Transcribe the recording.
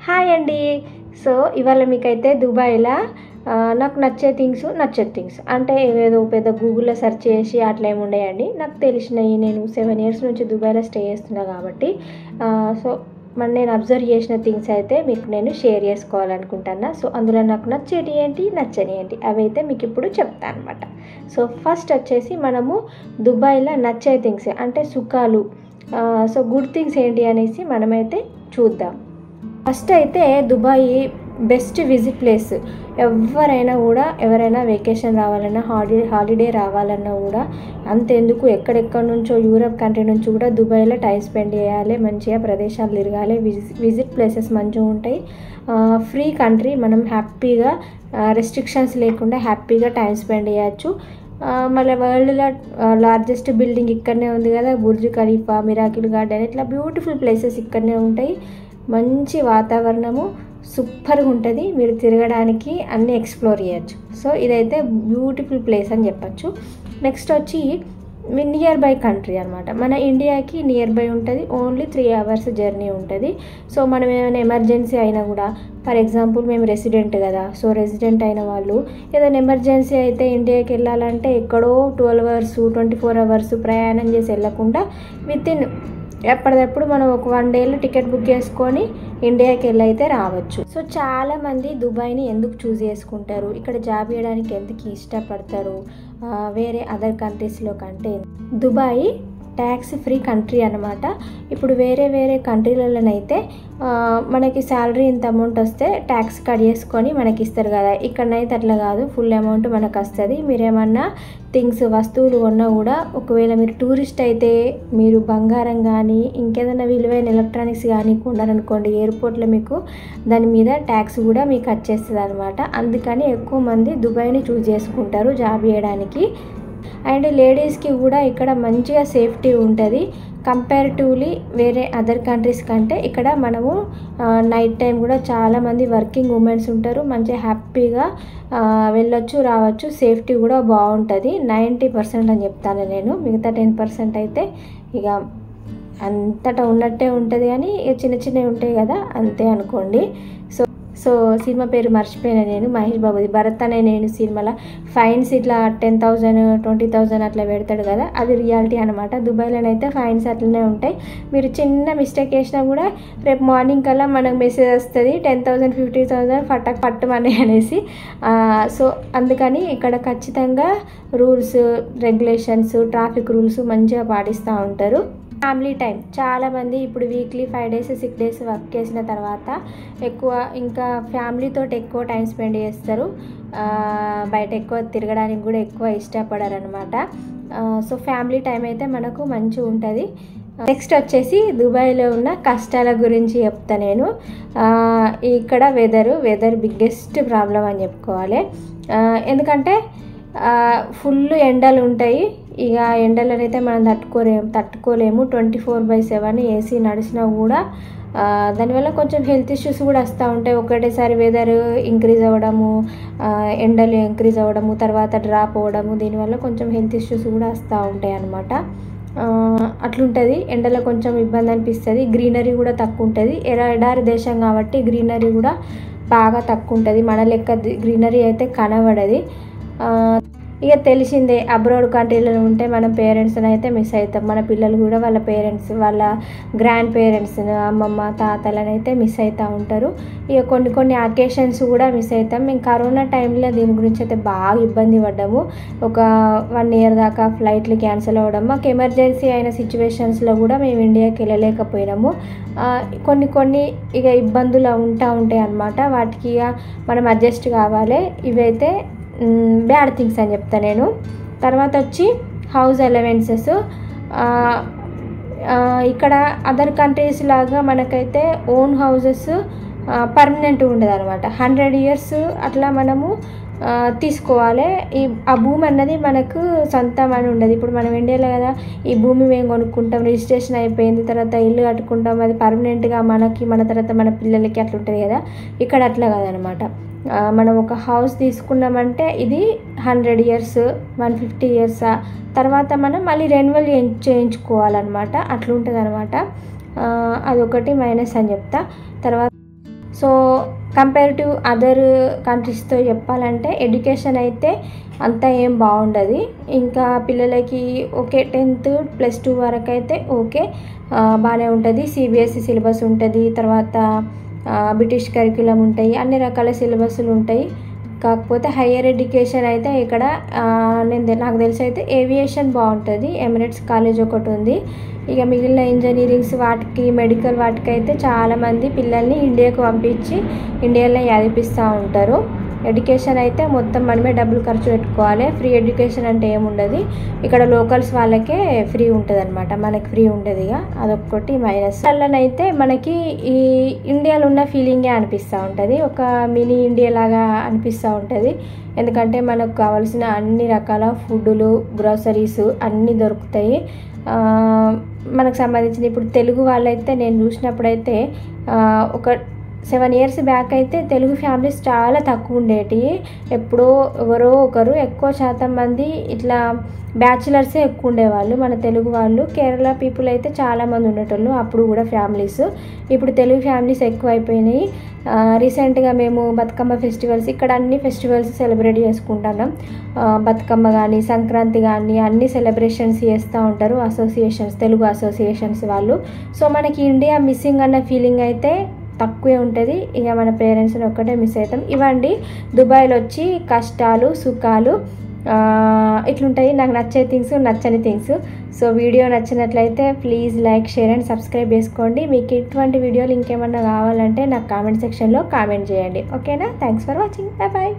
Hi అండి. So ఇవాళ మీకైతే దుబాయ్‌లా నాకు నచ్చే థింగ్స్ అంటే ఏవేదో పెద్ద గూగుల్‌లో సెర్చ్ చేసి అట్లా ఏమి ఉండయండి. నాకు తెలిసినయి నేను 7 ఇయర్స్ నుంచి దుబాయ్‌లో స్టే చేస్తున్నా కాబట్టి సో మరి నేను అబ్జర్వ్ చేసిన థింగ్స్ అయితే మీకు నేను షేర్ చేసుకోవాలనుకుంటున్నా. సో అందులో నాకు నచ్చేటివి ఏంటి, నచ్చనివి ఏంటి అవైతే మీకు ఇప్పుడు చెప్తాను అనమాట. సో ఫస్ట్ వచ్చేసి మనము దుబాయ్‌లో నచ్చే థింగ్స్ అంటే సుఖాలు సో గుడ్ థింగ్స్ ఏంటి అనేసి మనమైతే చూద్దాం. ఫస్ట్ అయితే దుబాయ్ బెస్ట్ విజిట్ ప్లేస్. ఎవరైనా వెకేషన్ రావాలన్నా హాలిడే రావాలన్నా కూడా అంతెందుకు ఎక్కడెక్కడి నుంచో యూరప్ కంట్రీ నుంచి కూడా దుబాయ్లో టైం స్పెండ్ చేయాలి, మంచిగా ప్రదేశాలు తిరగాలి, విజిట్ ప్లేసెస్ మంచిగా ఉంటాయి. ఫ్రీ కంట్రీ, మనం హ్యాపీగా రెస్ట్రిక్షన్స్ లేకుండా హ్యాపీగా టైం స్పెండ్ చేయొచ్చు. మళ్ళీ వరల్డ్లో లార్జెస్ట్ బిల్డింగ్ ఇక్కడనే ఉంది కదా, బుర్జ్ ఖలీఫా, మిరాకిల్ గార్డెన్, ఇట్లా బ్యూటిఫుల్ ప్లేసెస్ ఇక్కడనే ఉంటాయి. మంచి వాతావరణము సూపర్గా ఉంటుంది, మీరు తిరగడానికి అన్నీ ఎక్స్ప్లోర్ చేయొచ్చు. సో ఇదైతే బ్యూటిఫుల్ ప్లేస్ అని చెప్పచ్చు. నెక్స్ట్ వచ్చి నియర్ బై కంట్రీ అనమాట. మన ఇండియాకి నియర్ బై ఉంటుంది, ఓన్లీ 3 hours జర్నీ ఉంటుంది. సో మనం ఏమైనా ఎమర్జెన్సీ అయినా కూడా, ఫర్ ఎగ్జాంపుల్ మేము రెసిడెంట్ కదా, సో రెసిడెంట్ అయిన వాళ్ళు ఏదైనా ఎమర్జెన్సీ అయితే ఇండియాకి వెళ్ళాలంటే ఎక్కడో 12 hours 24 hours ప్రయాణం చేసి వెళ్ళకుండా వితిన్ ఎప్పటికప్పుడు మనం ఒక 1 dayలో టికెట్ బుక్ చేసుకొని ఇండియాకి వెళ్ళైతే రావచ్చు. సో చాలామంది దుబాయ్ని ఎందుకు చూస్ చేసుకుంటారు, ఇక్కడ జాబ్ చేయడానికి ఎందుకు ఇష్టపడతారు వేరే అదర్ కంట్రీస్లో కంటే? దుబాయ్ ట్యాక్స్ ఫ్రీ కంట్రీ అనమాట. ఇప్పుడు వేరే కంట్రీలలోనైతే మనకి శాలరీ ఇంత అమౌంట్ వస్తే ట్యాక్స్ కట్ చేసుకొని మనకి ఇస్తారు కదా, ఇక్కడనైతే అట్లా కాదు, ఫుల్ అమౌంట్ మనకు వస్తుంది. మీరేమన్నా వస్తువులు కొన్నా కూడా, ఒకవేళ మీరు టూరిస్ట్ అయితే మీరు బంగారం కానీ ఇంకేదైనా విలువైన ఎలక్ట్రానిక్స్ కానీ కొన్నారనుకోండి, ఎయిర్పోర్ట్లో మీకు దాని మీద ట్యాక్స్ కూడా మీకు వచ్చేస్తుంది అనమాట. అందుకని ఎక్కువ మంది దుబాయ్ని చూస్ చేసుకుంటారు జాబ్ చేయడానికి. అండ్ లేడీస్కి కూడా ఇక్కడ మంచిగా సేఫ్టీ ఉంటుంది కంపారిటివ్లీ వేరే అదర్ కంట్రీస్ కంటే. ఇక్కడ మనము నైట్ టైం కూడా చాలామంది వర్కింగ్ ఉమెన్స్ ఉంటారు, మంచిగా హ్యాపీగా వెళ్ళొచ్చు రావచ్చు, సేఫ్టీ కూడా బాగుంటుంది. 90% అని చెప్తాను నేను, మిగతా 10% అయితే ఇక అంతటా ఉన్నట్టే ఉంటుంది, కానీ ఇక చిన్నవి ఉంటాయి కదా, అంతే అనుకోండి. సో సినిమా పేరు మర్చిపోయినా నేను, మహేష్ బాబుది భరత్ అనే నేను సినిమాలో ఫైన్స్ ఇట్లా 10,000 20,000 అట్లా పెడతాడు కదా, అది రియాలిటీ అనమాట. దుబాయ్లోనైతే ఫైన్స్ అట్లనే ఉంటాయి. మీరు చిన్న మిస్టేక్ చేసినా కూడా రేపు మార్నింగ్ కల్లా మనకు మెసేజ్ వస్తుంది 10,000 50,000 పట్టుమని అనేసి. సో అందుకని ఇక్కడ ఖచ్చితంగా రూల్స్ రెగ్యులేషన్స్ ట్రాఫిక్ రూల్స్ మంచిగా పాటిస్తూ ఉంటారు. ఫ్యామిలీ టైం చాలామంది ఇప్పుడు వీక్లీ 5 days 6 days వర్క్ చేసిన తర్వాత ఎక్కువ ఇంకా ఫ్యామిలీతో ఎక్కువ టైం స్పెండ్ చేస్తారు, బయట ఎక్కువ తిరగడానికి కూడా ఎక్కువ ఇష్టపడరు అనమాట. సో ఫ్యామిలీ టైం అయితే మనకు మంచిగా ఉంటుంది. నెక్స్ట్ వచ్చేసి దుబాయ్లో ఉన్న కష్టాల గురించి చెప్తా నేను. ఇక్కడ వెదర్ బిగ్గెస్ట్ ప్రాబ్లం అని చెప్పుకోవాలి. ఎందుకంటే ఫుల్ ఎండలు ఉంటాయి. ఇక ఎండలనైతే మనం తట్టుకోలేము. 24/7 ఏసీ నడిచినా కూడా దానివల్ల కొంచెం హెల్త్ ఇష్యూస్ కూడా వస్తూ ఉంటాయి. ఒకటేసారి వెదర్ ఇంక్రీజ్ అవ్వడము, ఎండలు ఇంక్రీజ్ అవ్వడము, తర్వాత డ్రాప్ అవ్వడము, దీనివల్ల కొంచెం హెల్త్ ఇష్యూస్ కూడా వస్తూ ఉంటాయి అన్నమాట. అట్లుంటుంది. ఎండలో కొంచెం ఇబ్బంది అనిపిస్తుంది. గ్రీనరీ కూడా తక్కువ ఉంటుంది. ఎడారి దేశం కాబట్టి గ్రీనరీ కూడా బాగా తక్కువ ఉంటుంది. మన లెక్క గ్రీనరీ అయితే కనబడది. ఇక తెలిసిందే, అబ్రాడ్ కంట్రీలో ఉంటే మన పేరెంట్స్ని అయితే మిస్ అవుతాం. మన పిల్లలు కూడా వాళ్ళ పేరెంట్స్, వాళ్ళ గ్రాండ్ పేరెంట్స్, అమ్మమ్మ తాతలను అయితే మిస్ అవుతూ ఉంటారు. ఇక కొన్ని అకేషన్స్ కూడా మిస్ అవుతాం. మేము కరోనా టైంలో దీని గురించి అయితే బాగా ఇబ్బంది పడ్డాము. ఒక 1 year దాకా ఫ్లైట్లు క్యాన్సిల్ అవ్వడం, మాకు ఎమర్జెన్సీ అయిన సిచ్యువేషన్స్లో కూడా మేము ఇండియాకి వెళ్ళలేకపోయినాము. కొన్ని ఇక ఇబ్బందులు ఉంటాయి అన్నమాట. వాటికి ఇక మనం అడ్జస్ట్ కావాలి. ఇవైతే బ్యాడ్ థింగ్స్ అని చెప్తాను నేను. తర్వాత వచ్చి హౌస్ అలవెన్సెస్. ఇక్కడ అదర్ కంట్రీస్ లాగా మనకైతే ఓన్ హౌసెస్ పర్మనెంట్ ఉండదు అనమాట. 100 years అట్లా మనము తీసుకోవాలి. ఆ భూమి అన్నది మనకు సొంతం అని ఉండదు. ఇప్పుడు మనం ఇండియాలో కదా, ఈ భూమి మేము కొనుక్కుంటాం, రిజిస్ట్రేషన్ అయిపోయింది, తర్వాత ఇల్లు కట్టుకుంటాం, అది పర్మనెంట్గా మనకి, మన తర్వాత మన పిల్లలకి అట్లా ఉంటుంది కదా. ఇక్కడ అట్లా కాదనమాట. మనం ఒక హౌస్ తీసుకున్నామంటే ఇది 100 years 150 years తర్వాత మనం మళ్ళీ రెన్యువల్ చేయించుకోవాలన్నమాట. అట్లుంటుంది అనమాట. అదొకటి మైనస్ అని చెప్తా. తర్వాత సో కంపేర్ టు అదర్ కంట్రీస్తో చెప్పాలంటే ఎడ్యుకేషన్ అయితే అంత ఏం బాగుండదు. ఇంకా పిల్లలకి ఓకే 10th +2 వరకు అయితే ఓకే బాగానే ఉంటుంది. సిబిఎస్ఈ సిలబస్ ఉంటుంది, తర్వాత బ్రిటిష్ కరిక్యులం ఉంటాయి, అన్ని రకాల సిలబస్లు ఉంటాయి. కాకపోతే హయ్యర్ ఎడ్యుకేషన్ అయితే ఇక్కడ నాకు తెలిసి అయితే ఏవియేషన్ బాగుంటుంది. ఎమిరేట్స్ కాలేజ్ ఒకటి ఉంది. ఇక మిగిలిన ఇంజనీరింగ్స్ వాటికి మెడికల్ వాటికి అయితే చాలామంది పిల్లల్ని ఇండియాకు పంపించి ఇండియాలో చదివిస్తూ ఉంటారు. ఎడ్యుకేషన్ అయితే మొత్తం మనమే డబ్బులు ఖర్చు పెట్టుకోవాలి. ఫ్రీ ఎడ్యుకేషన్ అంటే ఏముండదు. ఇక్కడ లోకల్స్ వాళ్ళకే ఫ్రీ ఉంటుంది అనమాట, మనకి ఫ్రీ ఉండదు. ఇక అదొక్కటి మైనస్. వాళ్ళనైతే మనకి ఈ ఇండియాలో ఉన్న ఫీలింగే అనిపిస్తూ ఉంటుంది, ఒక మినీ ఇండియా లాగా అనిపిస్తూ ఉంటుంది. ఎందుకంటే మనకు కావాల్సిన అన్ని రకాల ఫుడ్లు, గ్రోసరీస్ అన్నీ దొరుకుతాయి. మనకు సంబంధించిన ఇప్పుడు తెలుగు వాళ్ళైతే నేను చూసినప్పుడైతే ఒక 7 years బ్యాక్ అయితే తెలుగు ఫ్యామిలీస్ చాలా తక్కువ ఉండేవి. ఎప్పుడో ఎవరో ఒకరు, ఎక్కువ శాతం మంది ఇట్లా బ్యాచిలర్సే ఎక్కువ ఉండేవాళ్ళు మన తెలుగు వాళ్ళు. కేరళ పీపుల్ అయితే చాలామంది ఉండేటోళ్ళు అప్పుడు కూడా ఫ్యామిలీస్. ఇప్పుడు తెలుగు ఫ్యామిలీస్ ఎక్కువ అయిపోయినాయి. రీసెంట్గా మేము బతుకమ్మ ఫెస్టివల్స్, ఇక్కడ అన్ని ఫెస్టివల్స్ సెలబ్రేట్ చేసుకుంటున్నాం. బతుకమ్మ కానీ సంక్రాంతి కానీ అన్ని సెలబ్రేషన్స్ చేస్తూ ఉంటారు అసోసియేషన్స్, తెలుగు అసోసియేషన్స్ వాళ్ళు. సో మనకి ఇండియా మిస్సింగ్ అన్న ఫీలింగ్ అయితే తక్కువే ఉంటుంది. ఇక మన పేరెంట్స్ని ఒక్కటే మిస్ అవుతాం. ఇవ్వండి దుబాయ్లో వచ్చి కష్టాలు సుఖాలు ఇట్లుంటాయి. నాకు నచ్చే థింగ్స్, నచ్చని థింగ్స్. సో వీడియో నచ్చినట్లయితే please like, share and subscribe చేసుకోండి. మీకు ఇటువంటి వీడియోలు ఇంకేమన్నా కావాలంటే నాకు కామెంట్ సెక్షన్లో కామెంట్ చేయండి. ఓకేనా? Thanks for watching. Bye bye.